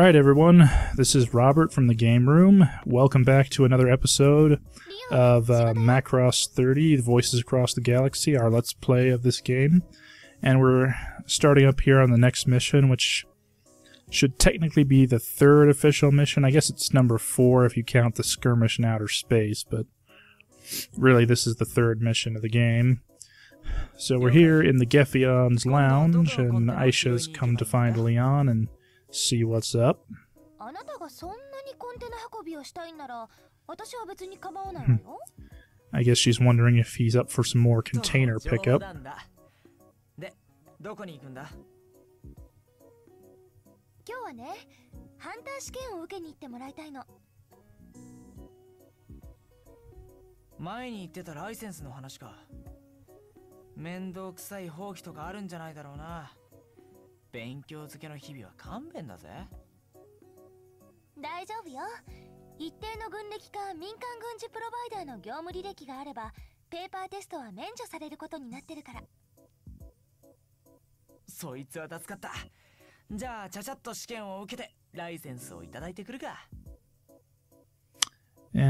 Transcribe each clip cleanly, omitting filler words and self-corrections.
Alright everyone, this is Robert from the Game Room. Welcome back to another episode of Macross 30, Voices Across the Galaxy, our Let's Play of this game. And we're starting up here on the next mission, which should technically be the third official mission. I guess it's number 4 if you count the skirmish in outer space, but really this is the third mission of the game. So we're here in the Gefion's lounge, and Aisha's come to find Leon and see what's up. I guess she's wondering if he's up for some more container pickup. And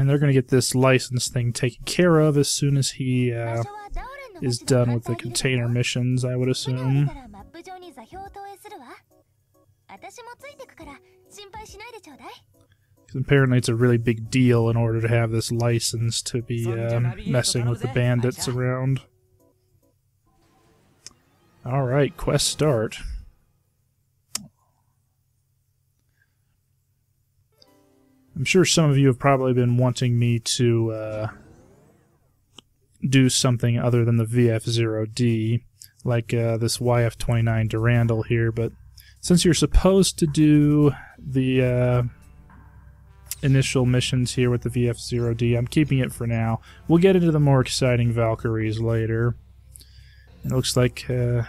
they're going to get this license thing taken care of as soon as he is done with the container missions, I would assume. Apparently it's a really big deal in order to have this license to be messing with the bandits around. Alright, quest start. I'm sure some of you have probably been wanting me to do something other than the VF0D, like this YF29 Durandal here, but since you're supposed to do the initial missions here with the VF0D, I'm keeping it for now. We'll get into the more exciting Valkyries later. It looks like, oh,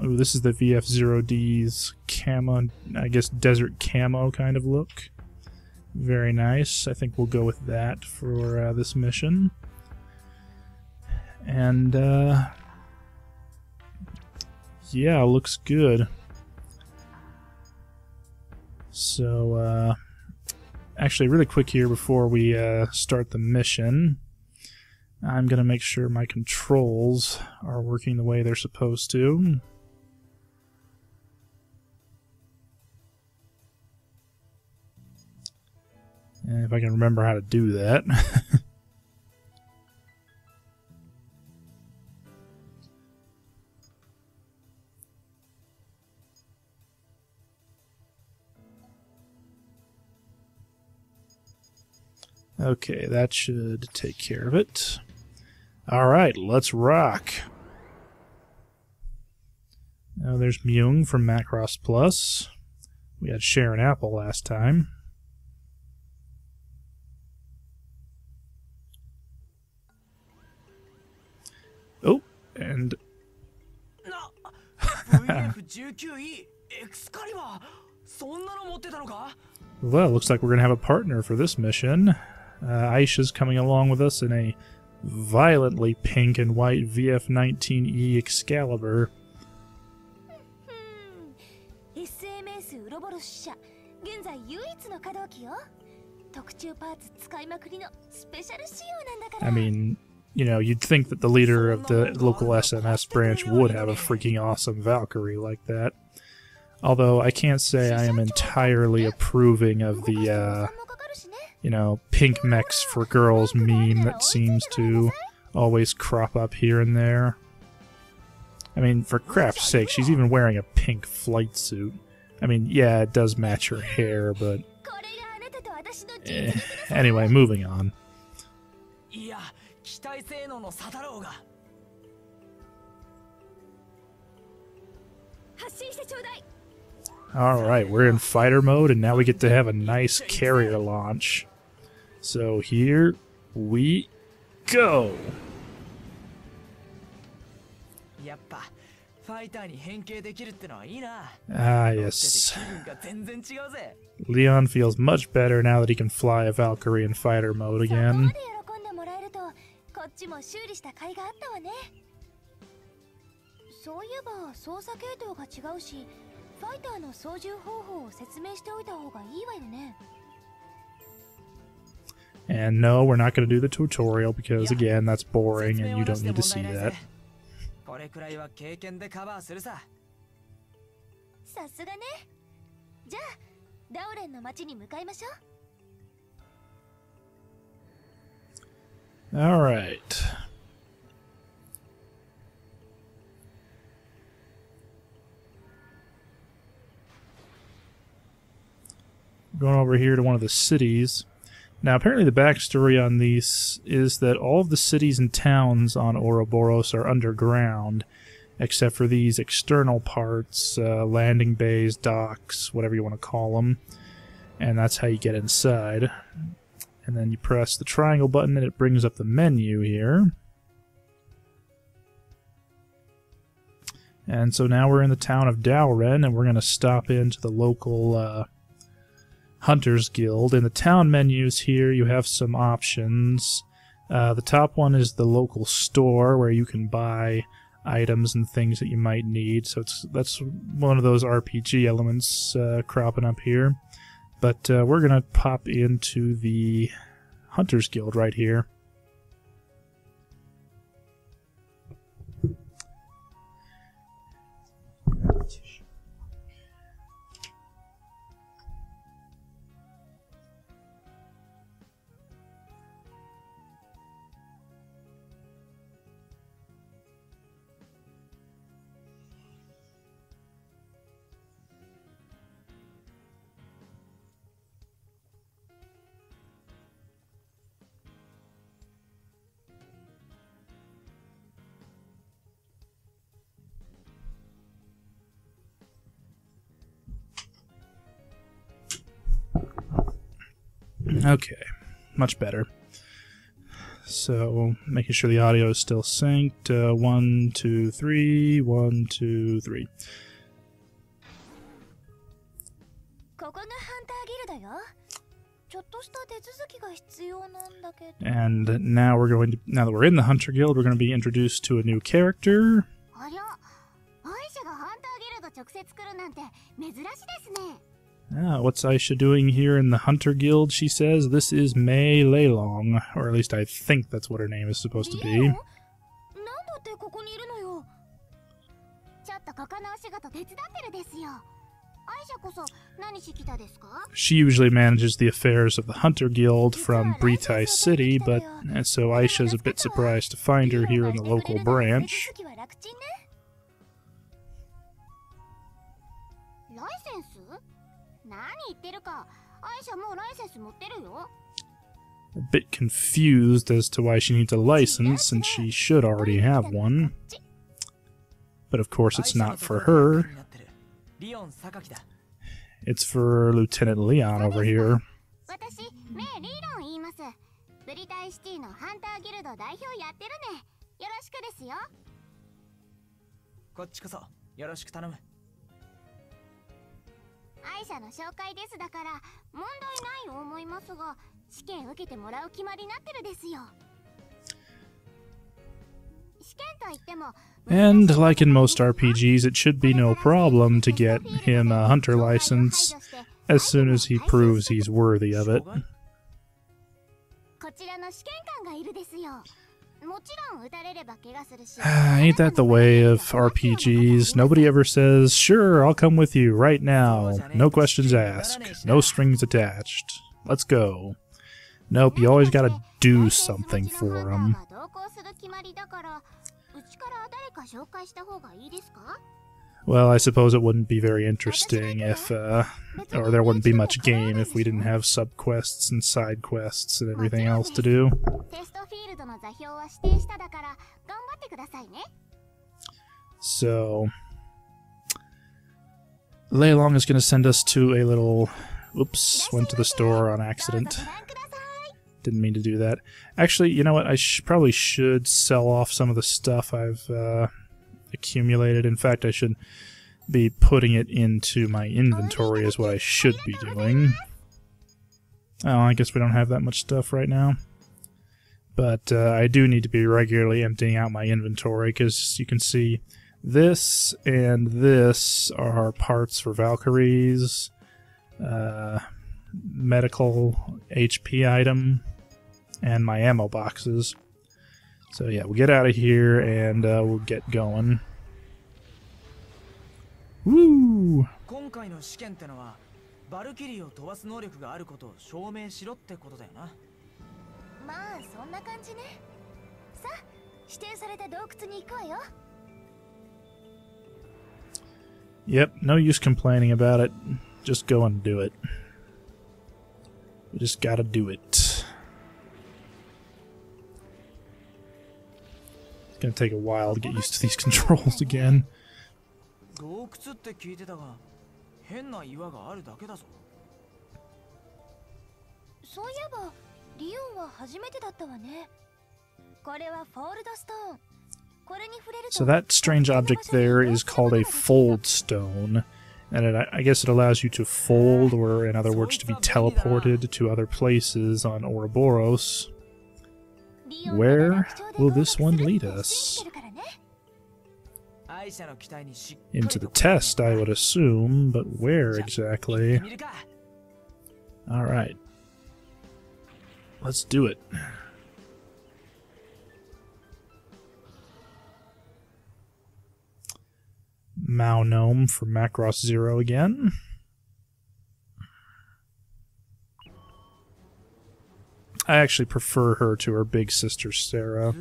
this is the VF0D's camo, I guess desert camo kind of look. Very nice. I think we'll go with that for this mission. And, yeah, looks good. So, actually, really quick here before we start the mission, I'm going to make sure my controls are working the way they're supposed to. And if I can remember how to do that. Okay, that should take care of it. Alright, let's rock. Now there's Myung from Macross Plus. We had Sharon Apple last time. Oh, and... Well, looks like we're going to have a partner for this mission. Aisha's coming along with us in a violently pink and white VF-19E Excalibur. I mean, you know, you'd think that the leader of the local SMS branch would have a freaking awesome Valkyrie like that. Although I can't say I am entirely approving of the, you know, pink mechs for girls meme that seems to always crop up here and there. I mean, for crap's sake, she's even wearing a pink flight suit. I mean, yeah, it does match her hair, but... Anyway, moving on. Alright, we're in fighter mode, and now we get to have a nice carrier launch. So here we go! Ah, yes. Leon feels much better now that he can fly a Valkyrie in fighter mode again. そういえば操作系統が違うし、And no, we're not going to do the tutorial because, again, that's boring and you don't need to see that. Alright. Going over here to one of the cities. Now, apparently the backstory on these is that all of the cities and towns on Ouroboros are underground, except for these external parts, landing bays, docks, whatever you want to call them. And that's how you get inside. And then you press the triangle button and it brings up the menu here. And so now we're in the town of Dowren, and we're going to stop into the local Hunters Guild. In the town menus here, you have some options. The top one is the local store, where you can buy items and things that you might need. So that's one of those RPG elements cropping up here. But we're going to pop into the Hunters Guild right here. Okay, much better. So, making sure the audio is still synced. 1, 2, 3, 1, 2, 3. And now we're going to, now that we're in the Hunter Guild, we're going to be introduced to a new character. What's Aisha doing here in the Hunter Guild, she says? This is Mei Leilong, or at least I think that's what her name is supposed to be. She usually manages the affairs of the Hunter Guild from Britai City, but so Aisha's a bit surprised to find her here in the local branch. A bit confused as to why she needs a license, since she should already have one. But of course it's not for her. It's for Lieutenant Leon over here. And like in most RPGs, it should be no problem to get him a hunter license as soon as he proves he's worthy of it. Ain't that the way of RPGs? Nobody ever says, "Sure, I'll come with you right now. No questions asked. No strings attached. Let's go." Nope, you always gotta do something for them. Well, I suppose it wouldn't be very interesting if, or there wouldn't be much game if we didn't have sub-quests and side quests and everything else to do. So, Leilong is going to send us to a little... Oops, went to the store on accident. Didn't mean to do that. Actually, you know what? I probably should sell off some of the stuff I've accumulated. In fact, I should be putting it into my inventory is what I should be doing. Oh, I guess we don't have that much stuff right now. But I do need to be regularly emptying out my inventory, because you can see This and this are parts for Valkyries, medical HP item, and my ammo boxes. So yeah, we'll get out of here and we'll get going. Woo! 今回の試験ってのはバルキリーを飛ばす能力があることを証明しろってことだよな。まあそんな感じね。さあ、指定された洞窟に行くわよ。Yep, no use complaining about it. Just go and do it. We just gotta do it. It's gonna take a while to get used to these controls again. 洞窟って聞いてたが、変な岩があるだけだぞ。そういえば、リオンは初めてだったわね。これはフォールドストーン。So that strange object there is called a fold stone, and I guess it allows you to fold, or in other words, to be teleported to other places on Ouroboros. Where will this one lead us? Into the test, I would assume, but where exactly? Alright. Let's do it. Mao Gnome for Macross 0 again. I actually prefer her to her big sister Sarah.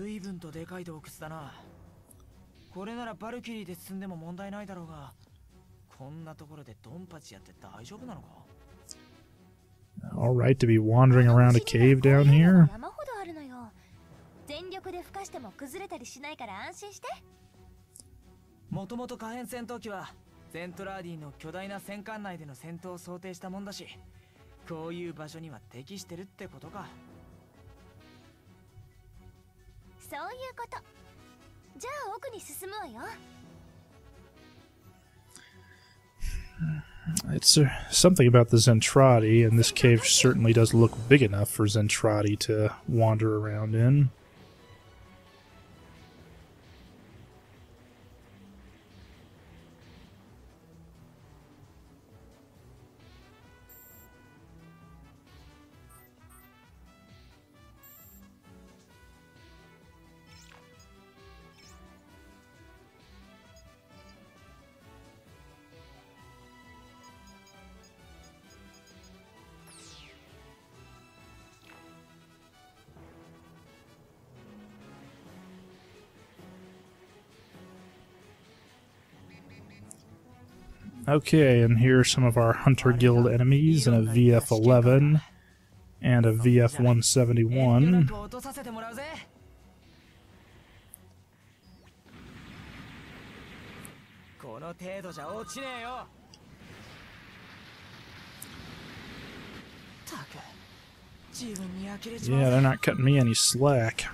これならバルキリーで進んでも問題ないだろうが、こんなところでドンパチやって大丈夫なのか? Alright to be wandering around a cave down here. 全力で吹かしても崩れたりしないから安心して。もともと可変戦闘機はゼントラーディの巨大な戦艦内での戦闘を想定したもんだし、こういう場所には適してるってことか。そういうこと。じゃあ奥に進むわよ。It's something about the Zentradi, and this cave certainly does look big enough for Zentradi to wander around in. Okay, and here are some of our Hunter Guild enemies in a VF-11 and a VF-171. Yeah, they're not cutting me any slack.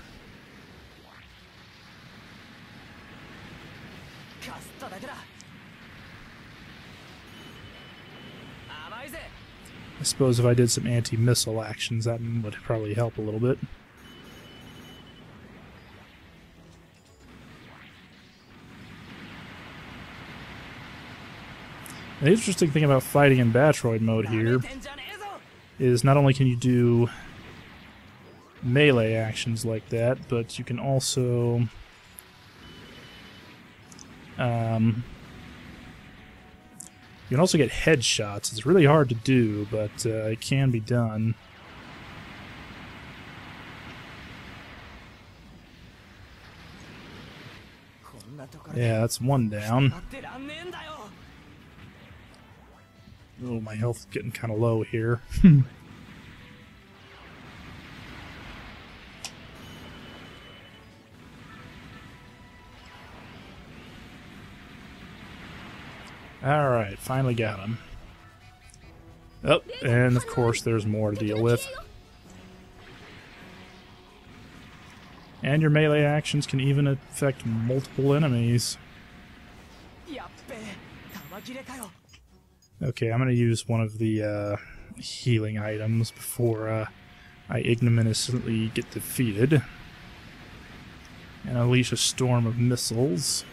I suppose if I did some anti-missile actions, that would probably help a little bit. The interesting thing about fighting in Batroid mode here is not only can you do melee actions like that, but you can also you can also get headshots. It's really hard to do, but it can be done. Yeah, that's one down. Oh, my health is getting kind of low here. Alright, finally got him. Oh, and of course there's more to deal with. And your melee actions can even affect multiple enemies. Okay, I'm going to use one of the healing items before I ignominiously get defeated. And unleash a storm of missiles.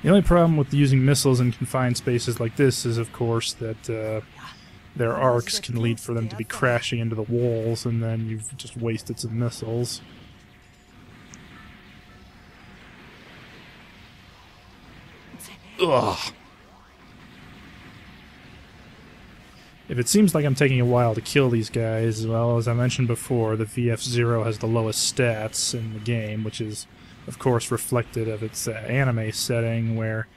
The only problem with using missiles in confined spaces like this is, of course, that their arcs can lead for them to be crashing into the walls, and then you've just wasted some missiles. Ugh. If it seems like I'm taking a while to kill these guys, well, as I mentioned before, the VF-0 has the lowest stats in the game, which is, of course, reflected of its anime setting, where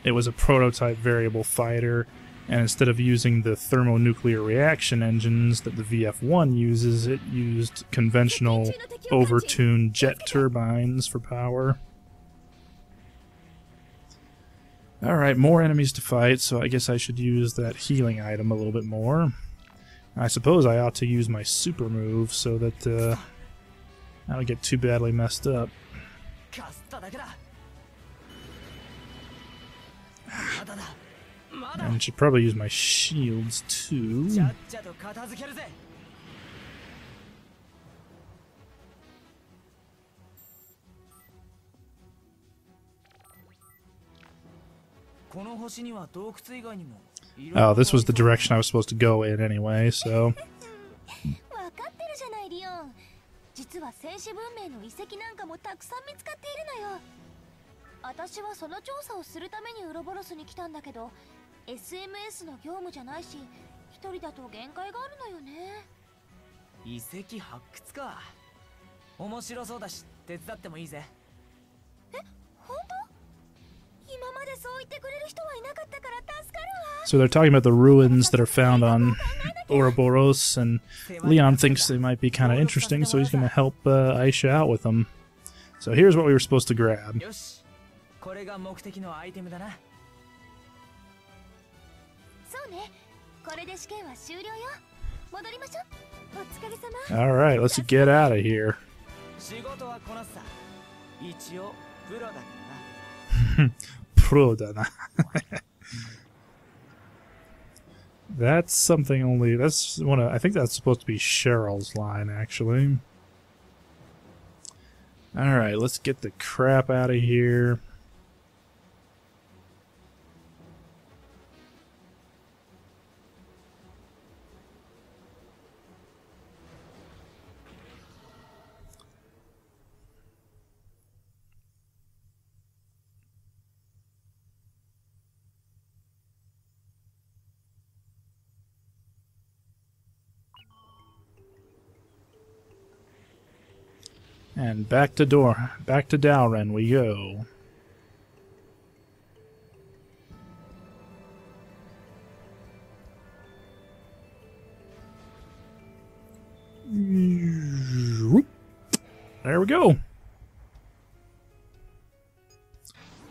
it was a prototype variable fighter, and instead of using the thermonuclear reaction engines that the VF-1 uses, it used conventional, overtuned jet turbines for power. Alright, more enemies to fight, so I guess I should use that healing item a little bit more. I suppose I ought to use my super move so that I don't get too badly messed up. And should probably use my shields too. Oh, this was the direction I was supposed to go in anyway, so... 実は戦士文明の遺跡なんかもたくさん見つかっているのよ。私はその調査をするためにウロボロスに来たんだけど、SMS の業務じゃないし、一人だと限界があるのよね。遺跡発掘か。面白そうだし、手伝ってもいいぜ。え、本当？今までそう言ってくれる人はいなかったから助かるわ。 So they're talking about the ruins that are found on Ouroboros, and Leon thinks they might be kind of interesting, so he's going to help Aisha out with them. So here's what we were supposed to grab. Alright, let's get out of here. Pro dana. That's something only. That's one of. I think that's supposed to be Cheryl's line, actually. Alright, let's get the crap out of here. And back to Dalren we go. There we go.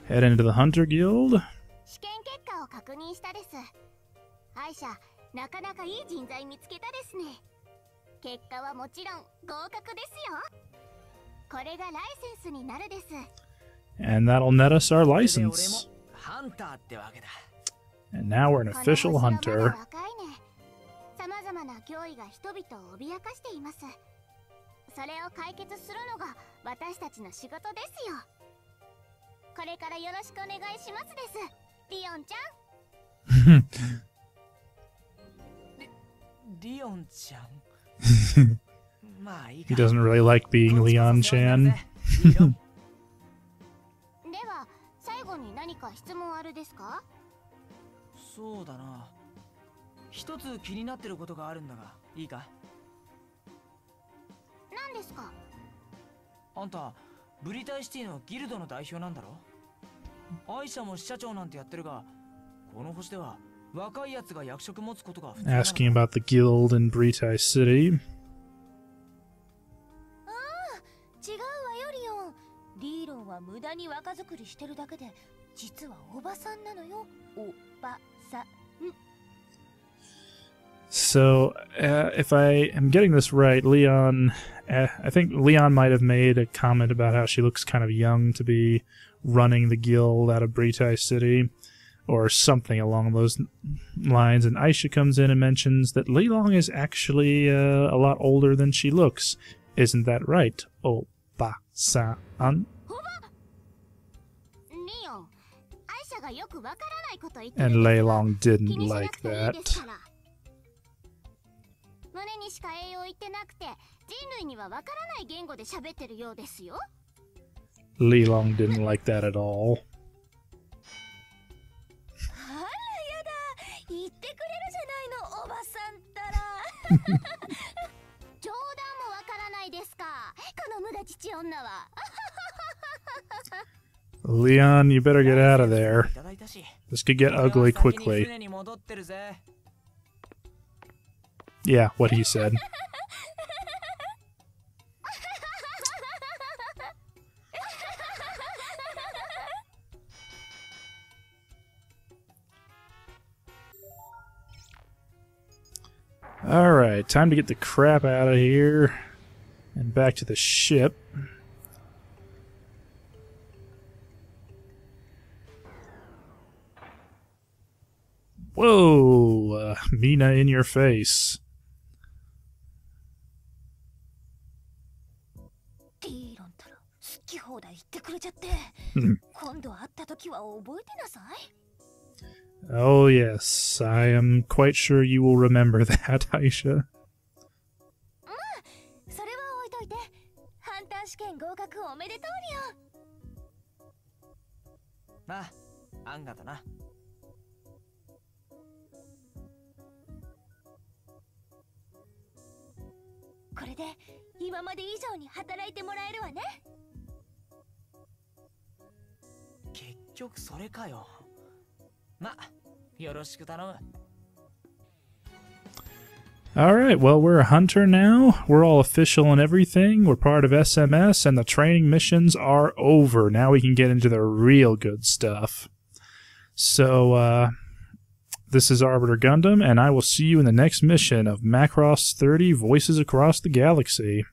Head into the Hunter Guild. 試験結果を確認したです。アイシャ、なかなかいい人材見つけたですね。結果はもちろん合格ですよ。 And that'll net us our license. And now we're an official hunter. He doesn't really like being Leon-chan. そうだな。一つ気になってることがあるんだが、いいか？何ですか？あんた、ブリタイシティのギルドの代表なんだろ？アイシャも支社長なんてやってるが、この星では若いやつが役職持つことが普通なの。 Asking about the guild in Britai City. リーロンは無駄に若作りしてるだけで、実はおばさんなのよ。おばさん。 So, if I am getting this right, Leon, I think Leon might have made a comment about how she looks kind of young to be running the guild out of Britai City, or something along those lines, and Aisha comes in and mentions that Leelong is actually a lot older than she looks. Isn't that right, Oba-san? And Lei Long didn't like that. Li Long didn't like that at all. Leon, you better get out of there. This could get ugly quickly. Yeah, what he said. Alright, time to get the crap out of here and back to the ship. Whoa! Mina in your face. Oh yes, I am quite sure you will remember that, Aisha. Alright, well, we're a hunter now. We're all official and everything. We're part of SMS, and the training missions are over. Now we can get into the real good stuff. So, this is Arbiter Gundam, and I will see you in the next mission of Macross 30 Voices Across the Galaxy.